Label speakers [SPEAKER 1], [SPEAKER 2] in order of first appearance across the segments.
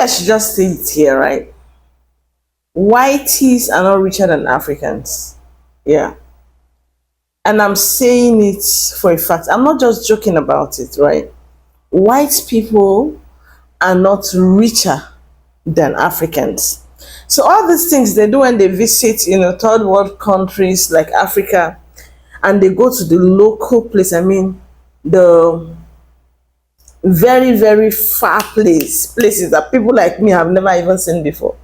[SPEAKER 1] I should just say it here, right? Whiteys are not richer than Africans. Yeah. And I'm saying it for a fact. I'm not just joking about it, right? White people are not richer than Africans. So all these things they do when they visit, third world countries like Africa, and they go to the local place, I mean, the very, very far places that people like me have never even seen before.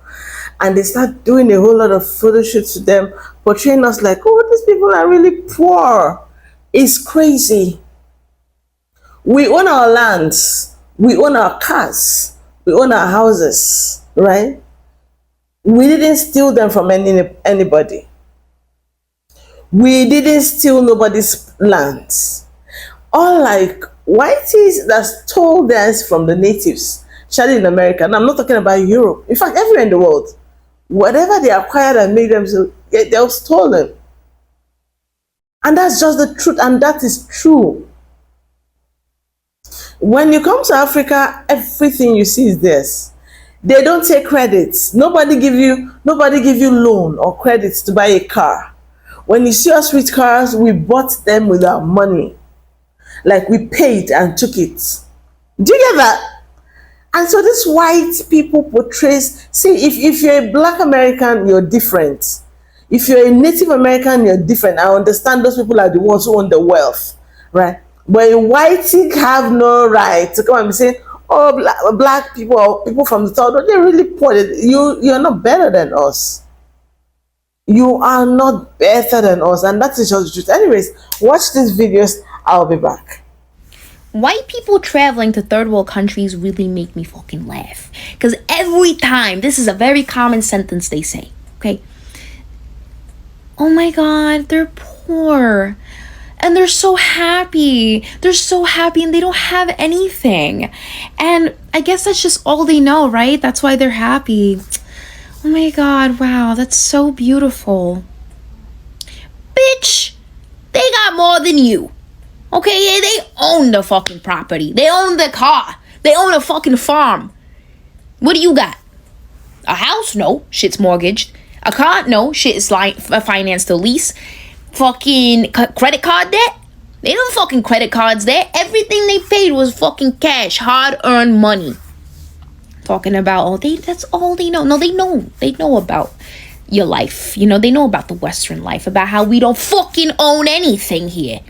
[SPEAKER 1] And they start doing a whole lot of photo shoots to them, portraying us like, oh, these people are really poor. It's crazy. We own our lands, we own our cars, we own our houses, right? We didn't steal them from anybody. We didn't steal nobody's lands. Unlike whiteys that stole theirs from the natives, especially in America. And I'm not talking about Europe. In fact, everywhere in the world, whatever they acquired and made them, so they were stolen. And that's just the truth, and that is true. When you come to Africa, everything you see is theirs. They don't take credits. Nobody give you loan or credits to buy a car. When you see us with cars, we bought them with our money. Like we paid and took it. Do you get that? And so this white people portrays, see, if you're a black American, you're different. If you're a Native American, you're different. I understand those people are the ones who own the wealth, right? But a whitey have no right to come and be saying, oh, black people or people from the south, they're really poor. You're not better than us. You are not better than us. And that is just the truth. Anyways, watch these videos. I'll be back.
[SPEAKER 2] White people traveling to third world countries really make me fucking laugh. Because every time, this is a very common sentence they say, okay? Oh my God, they're poor. And they're so happy. They're so happy and they don't have anything. And I guess that's just all they know, right? That's why they're happy. Oh my God, wow, that's so beautiful. Bitch, they got more than you. Okay, yeah, they own the fucking property. They own the car. They own a fucking farm. What do you got? A house? No, shit's mortgaged. A car? No, shit is financed to lease. Fucking credit card debt? They don't fucking credit cards there. Everything they paid was fucking cash, hard-earned money. Talking about, that's all they know. No, they know about your life. They know about the Western life, about how we don't fucking own anything here.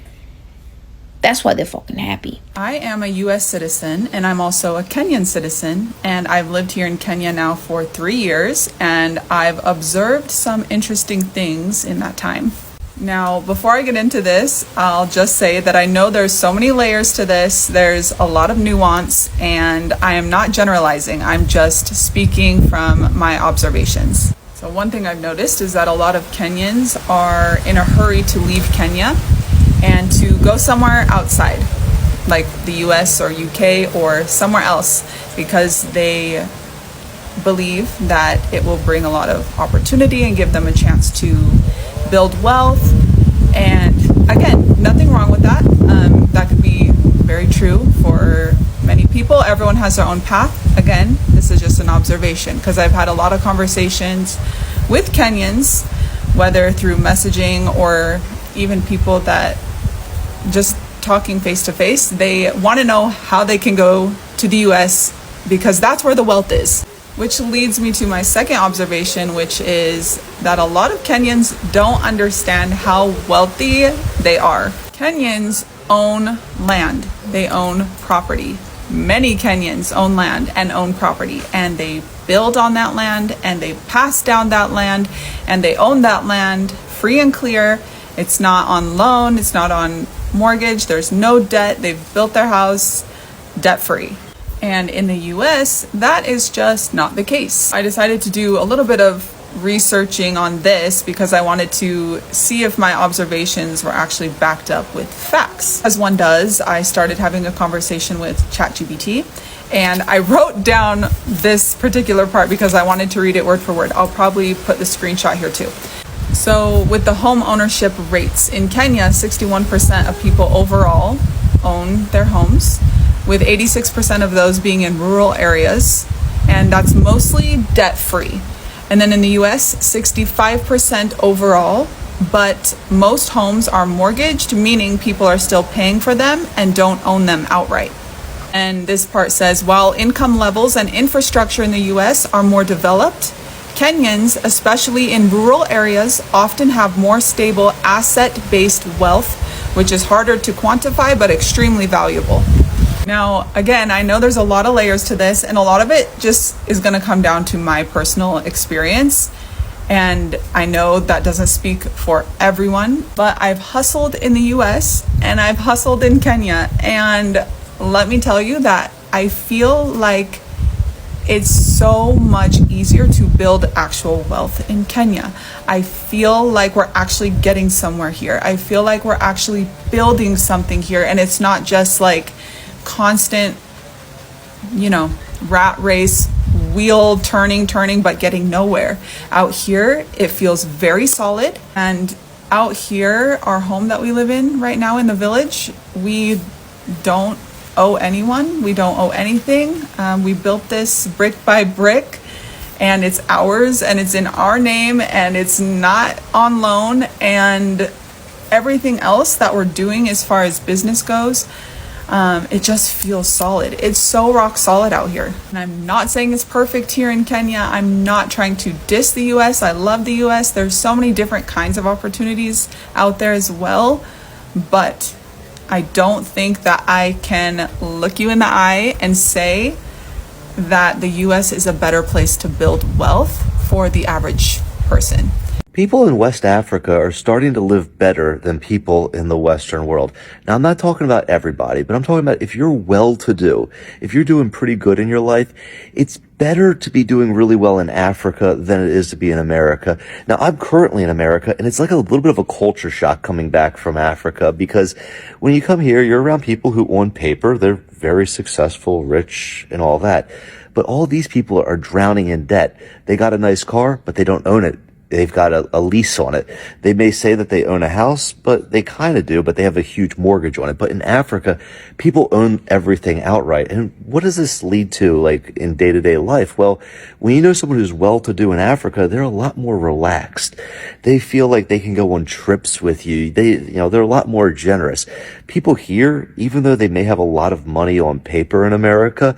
[SPEAKER 2] That's why they're fucking happy.
[SPEAKER 3] I am a U.S. citizen, and I'm also a Kenyan citizen, and I've lived here in Kenya now for 3 years, and I've observed some interesting things in that time. Now, before I get into this, I'll just say that I know there's so many layers to this. There's a lot of nuance, and I am not generalizing. I'm just speaking from my observations. So one thing I've noticed is that a lot of Kenyans are in a hurry to leave Kenya and to go somewhere outside, like the US or UK or somewhere else, because they believe that it will bring a lot of opportunity and give them a chance to build wealth. And again, nothing wrong with that. That could be very true for many people. Everyone has their own path. Again, this is just an observation, because I've had a lot of conversations with Kenyans, whether through messaging or even people that just talking face to face. They want to know how they can go to the US because that's where the wealth is. Which leads me to my second observation, which is that a lot of Kenyans don't understand how wealthy they are. Kenyans own land. They own property. Many Kenyans own land and own property, and they build on that land, and they pass down that land, and they own that land free and clear. It's not on loan. It's not on mortgage. There's no debt. They've built their house debt-free. And in the US, that is just not the case. I decided to do a little bit of researching on this because I wanted to see if my observations were actually backed up with facts. As one does, I started having a conversation with ChatGPT, and I wrote down this particular part because I wanted to read it word for word. I'll probably put the screenshot here too. So with the home ownership rates in Kenya, 61% of people overall own their homes, with 86% of those being in rural areas and that's mostly debt-free. And then in the US, 65% overall, but most homes are mortgaged, meaning people are still paying for them and don't own them outright. And this part says, while income levels and infrastructure in the US are more developed, Kenyans, especially in rural areas, often have more stable asset-based wealth, which is harder to quantify but extremely valuable. Now, again, I know there's a lot of layers to this, and a lot of it just is going to come down to my personal experience. And I know that doesn't speak for everyone, but I've hustled in the US and I've hustled in Kenya. And let me tell you that I feel like it's so much easier to build actual wealth in Kenya. I feel like we're actually getting somewhere here. I feel like we're actually building something here, and it's not just like constant, rat race, wheel turning, but getting nowhere. Out here, it feels very solid. And out here, our home that we live in right now in the village, we don't owe anyone. We don't owe anything. We built this brick by brick, and it's ours, and it's in our name, and it's not on loan. And everything else that we're doing as far as business goes, it just feels solid. It's so rock solid out here. And I'm not saying it's perfect here in Kenya. I'm not trying to diss the US. I love the US. There's so many different kinds of opportunities out there as well. But I don't think that I can look you in the eye and say that the US is a better place to build wealth for the average person.
[SPEAKER 4] People in West Africa are starting to live better than people in the Western world. Now, I'm not talking about everybody, but I'm talking about if you're well-to-do, if you're doing pretty good in your life, it's better to be doing really well in Africa than it is to be in America. Now, I'm currently in America, and it's like a little bit of a culture shock coming back from Africa, because when you come here, you're around people who, on paper, they're very successful, rich, and all that. But all these people are drowning in debt. They got a nice car, but they don't own it. They've got a lease on it. They may say that they own a house, but they kind of do, but they have a huge mortgage on it. But in Africa, people own everything outright. And what does this lead to, like, in day-to-day life? Well, when you know someone who's well-to-do in Africa, they're a lot more relaxed. They feel like they can go on trips with you. They're a lot more generous. People here, even though they may have a lot of money on paper in America,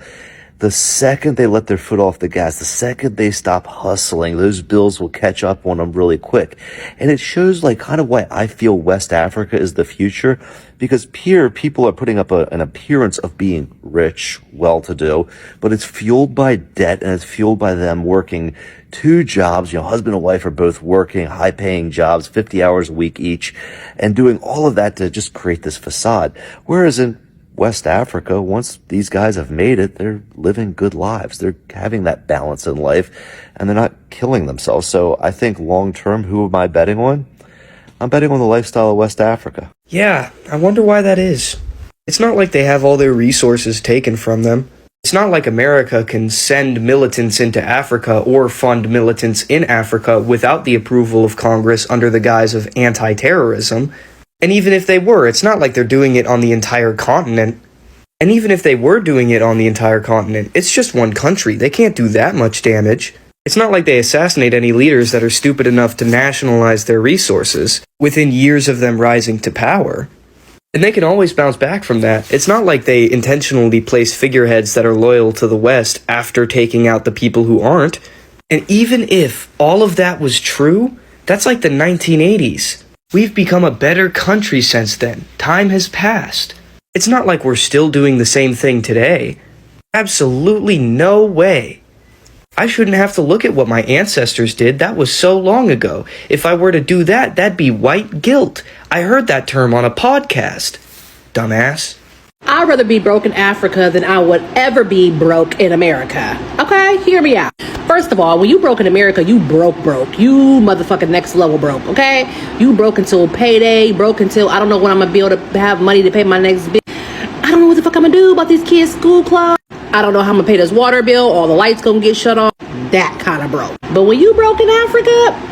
[SPEAKER 4] the second they let their foot off the gas, the second they stop hustling, those bills will catch up on them really quick. And it shows like kind of why I feel West Africa is the future, because here people are putting up an appearance of being rich, well-to-do, but it's fueled by debt, and it's fueled by them working 2 jobs. Husband and wife are both working high-paying jobs, 50 hours a week each, and doing all of that to just create this facade. Whereas in West Africa, once these guys have made it, they're living good lives. They're having that balance in life, and they're not killing themselves. So I think long term, who am I betting on? I'm betting on the lifestyle of West Africa.
[SPEAKER 5] Yeah, I wonder why that is. It's not like they have all their resources taken from them. It's not like America can send militants into Africa or fund militants in Africa without the approval of Congress under the guise of anti-terrorism. And even if they were, it's not like they're doing it on the entire continent. And even if they were doing it on the entire continent, it's just one country. They can't do that much damage. It's not like they assassinate any leaders that are stupid enough to nationalize their resources within years of them rising to power. And they can always bounce back from that. It's not like they intentionally place figureheads that are loyal to the West after taking out the people who aren't. And even if all of that was true, that's like the 1980s. We've become a better country since then. Time has passed. It's not like we're still doing the same thing today. Absolutely no way. I shouldn't have to look at what my ancestors did. That was so long ago. If I were to do that, that'd be white guilt. I heard that term on a podcast. Dumbass.
[SPEAKER 6] I'd rather be broke in Africa than I would ever be broke in America. Okay, hear me out. First of all, when you broke in America, you broke. You motherfucking next level broke, okay? You broke until payday, broke until I don't know when I'm gonna be able to have money to pay my next bill. I don't know what the fuck I'm gonna do about these kids' school club. I don't know how I'm gonna pay this water bill, all the lights gonna get shut off. That kind of broke. But when you broke in Africa,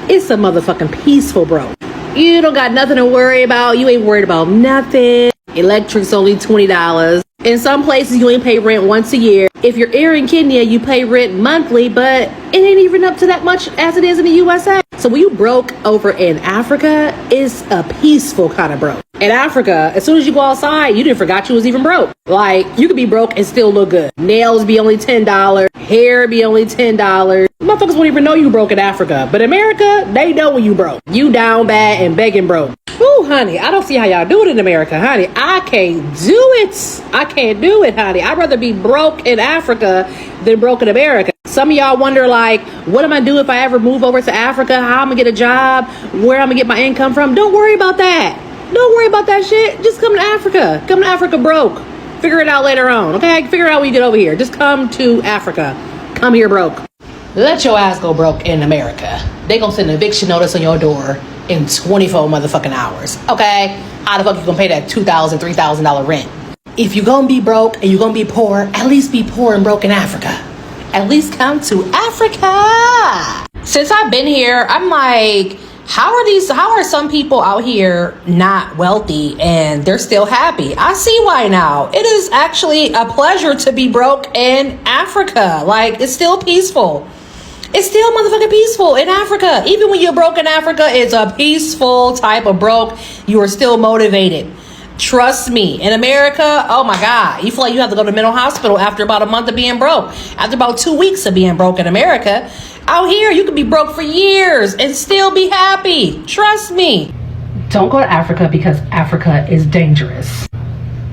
[SPEAKER 6] it's a motherfucking peaceful broke. You don't got nothing to worry about. You ain't worried about nothing. Electric's only $20. In some places, you only pay rent once a year. If you're here in Kenya, you pay rent monthly, but it ain't even up to that much as it is in the USA. So when you broke over in Africa, it's a peaceful kind of broke. In Africa, as soon as you go outside, you didn't forgot you was even broke. Like, you could be broke and still look good. Nails be only $10. Hair be only $10. Motherfuckers won't even know you broke in Africa. But America, they know when you broke. You down bad and begging broke. Ooh, honey, I don't see how y'all do it in America, honey. I can't do it. I can't do it, honey. I'd rather be broke in Africa than broke in America. Some of y'all wonder, like, what am I do if I ever move over to Africa? How I'm gonna get a job? Where I'm gonna get my income from? Don't worry about that. Don't worry about that shit. Just come to Africa. Come to Africa broke. Figure it out later on, okay? Figure it out when you get over here. Just come to Africa. Come here broke. Let your ass go broke in America. They gonna send an eviction notice on your door in 24 motherfucking hours, okay? How the fuck you gonna pay that $2,000, $3,000 rent? If you gonna be broke and you gonna be poor, at least be poor and broke in Africa. At least come to Africa. Since I've been here, I'm like, how are some people out here not wealthy and they're still happy? I see why now. It is actually a pleasure to be broke in Africa. Like, it's still peaceful. It's still motherfucking peaceful in Africa. Even when you're broke in Africa, it's a peaceful type of broke. You are still motivated. Trust me. In America, oh my God, you feel like you have to go to mental hospital after about a month of being broke. After about 2 weeks of being broke in America. Out here, you could be broke for years and still be happy. Trust me. Don't go to Africa because Africa is dangerous.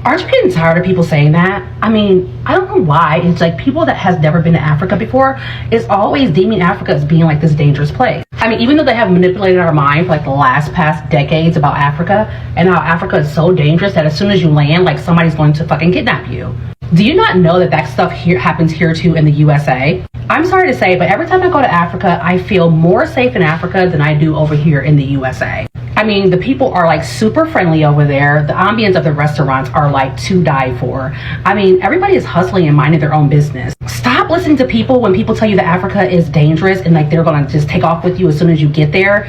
[SPEAKER 6] Aren't you getting tired of people saying that? I mean, I don't know why. It's like people that has never been to Africa before is always deeming Africa as being like this dangerous place. I mean, even though they have manipulated our mind for like the past decades about Africa and how Africa is so dangerous that as soon as you land, like somebody's going to fucking kidnap you. Do you not know that stuff here happens here too in the USA? I'm sorry to say, but every time I go to Africa, I feel more safe in Africa than I do over here in the USA. I mean, the people are like super friendly over there. The ambience of the restaurants are like to die for. I mean, everybody is hustling and minding their own business. Stop listening to people when people tell you that Africa is dangerous and like they're gonna just take off with you as soon as you get there.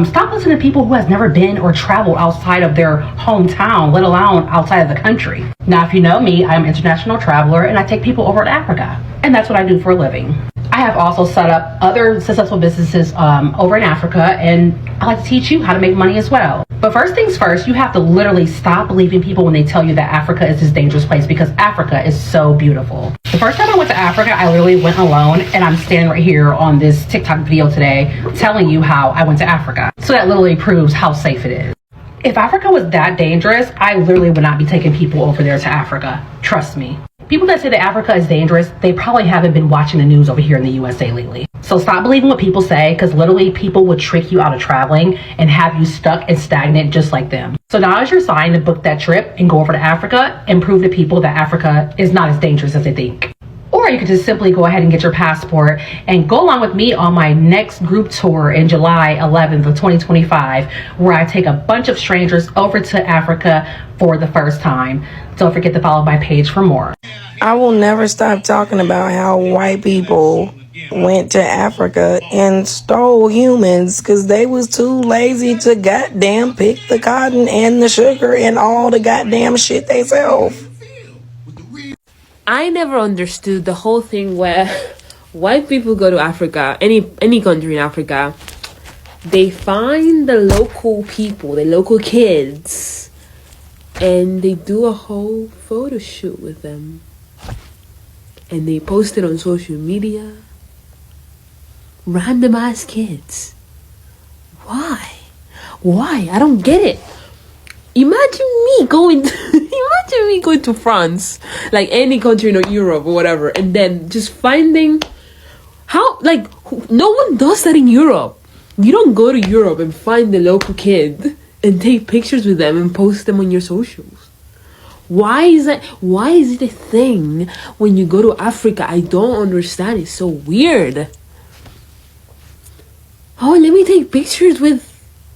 [SPEAKER 6] Stop listening to people who has never been or traveled outside of their hometown, let alone outside of the country. Now, if you know me, I'm an international traveler and I take people over to Africa. And that's what I do for a living. I have also set up other successful businesses over in Africa, and I like to teach you how to make money as well. But first things first, you have to literally stop believing people when they tell you that Africa is this dangerous place, because Africa is so beautiful. The first time I went to Africa, I literally went alone, and I'm standing right here on this TikTok video today telling you how I went to Africa. So that literally proves how safe it is. If Africa was that dangerous, I literally would not be taking people over there to Africa. Trust me. People that say that Africa is dangerous, they probably haven't been watching the news over here in the USA lately. So stop believing what people say, because literally people would trick you out of traveling and have you stuck and stagnant just like them. So now is your sign to book that trip and go over to Africa and prove to people that Africa is not as dangerous as they think. Or you could just simply go ahead and get your passport and go along with me on my next group tour in July 11th of 2025, where I take a bunch of strangers over to Africa for the first time. Don't forget to follow my page for more.
[SPEAKER 7] I will never stop talking about how white people went to Africa and stole humans because they was too lazy to goddamn pick the cotton and the sugar and all the goddamn shit they sell.
[SPEAKER 8] I never understood the whole thing where white people go to Africa, any country in Africa, they find the local people, the local kids, and they do a whole photo shoot with them. And they post it on social media. Random ass kids. Why? I don't get it. Imagine me going to France, like any country in Europe or whatever, and then just finding how, like, no one does that in Europe. You don't go to Europe and find the local kid and take pictures with them and post them on your socials. Why is it a thing when you go to Africa? I don't understand. It's so weird. Oh, let me take pictures with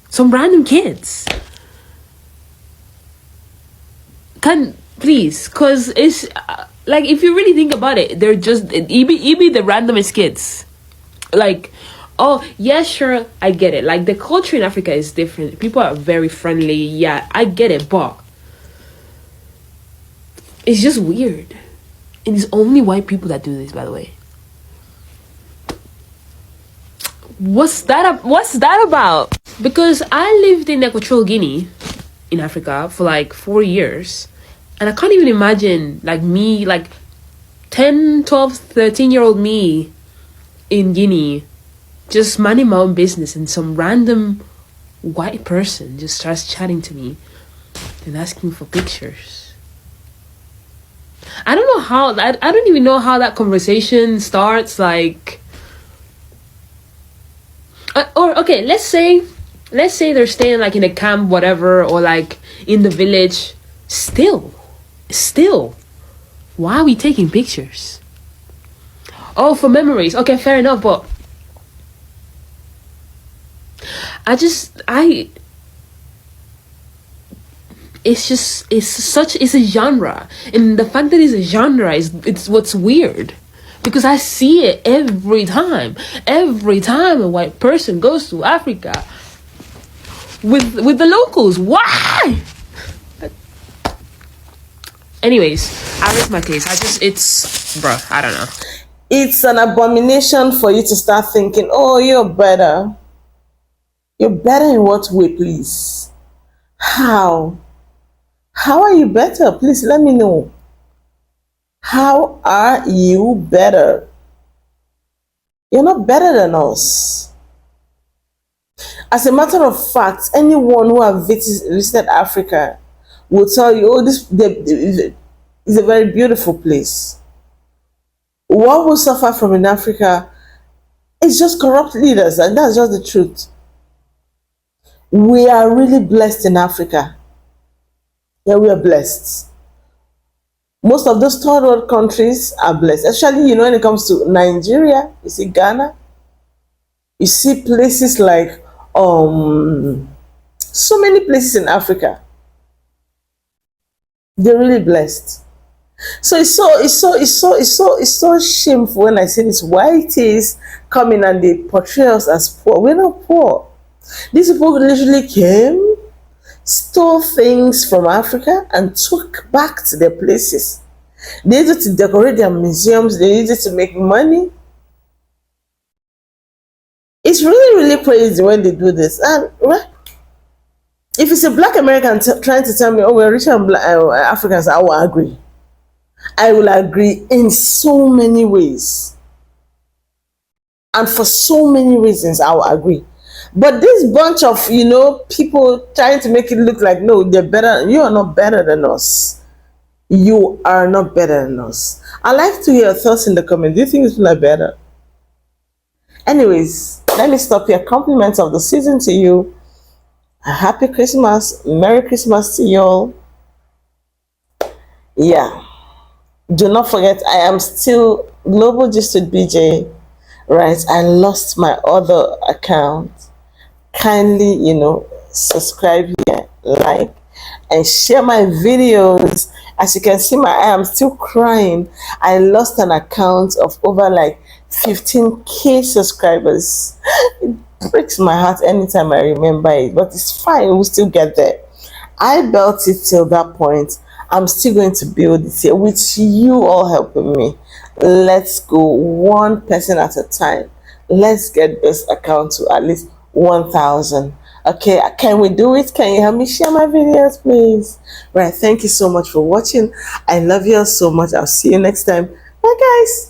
[SPEAKER 8] some random kids. Please, cause it's like, if you really think about it, they're just be the randomest kids. Like, oh yeah, sure, I get it. Like, the culture in Africa is different. People are very friendly. Yeah, I get it, but It's just weird. And it's only white people that do this, by the way. What's that about? Because I lived in Equatorial Guinea in Africa for like 4 years, and I can't even imagine like me, like 10, 12, 13-year-old me in Guinea just minding my own business, and some random white person just starts chatting to me and asking me for pictures. I don't know how, I don't even know how that conversation starts. Like, or okay, let's say they're staying like in a camp, whatever, or like in the village. Still, why are we taking pictures? Oh, for memories. Okay, fair enough, but it's a genre, and the fact that it's a genre it's what's weird, because I see it every time a white person goes to Africa with the locals. Why? Anyways, I rest my case. I don't know.
[SPEAKER 1] It's an abomination for you to start thinking, oh, you're better. You're better in what way, please? How? How are you better? Please let me know. How are you better? You're not better than us. As a matter of fact, anyone who has visited Africa will tell you, oh, this is a very beautiful place. What we suffer from in Africa is just corrupt leaders, and that's just the truth. We are really blessed in Africa. Yeah, we are blessed. Most of those third world countries are blessed. Especially, when it comes to Nigeria, you see Ghana, you see places like so many places in Africa. They're really blessed. So it's so shameful when I see these whiteys coming and they portray us as poor. We're not poor. These people literally came, stole things from Africa, and took back to their places. They used it to decorate their museums. They used it to make money. It's really, really crazy when they do this. And if it's a black American trying to tell me, oh, we're richer than Africans, I will agree. I will agree in so many ways. And for so many reasons, I will agree. But this bunch of, people trying to make it look like, no, they're better. You are not better than us. You are not better than us. I'd like to hear your thoughts in the comments. Do you think people are better? Anyways, let me stop here. Compliments of the season to you. A happy Christmas. Merry Christmas to you all. Yeah. Do not forget, I am still Global Gist with BJ. Right. I lost my other account. Kindly, subscribe here, like, and share my videos. As you can see, I am still crying. I lost an account of over like 15k subscribers. It breaks my heart anytime I remember it, but it's fine. We'll still get there. I built it till that point. I'm still going to build it here with you all helping me. Let's go one person at a time. Let's get this account to at least 1,000. Okay, can we do it? Can you help me share my videos, please? Right, thank you so much for watching. I love you all so much. I'll see you next time. Bye, guys.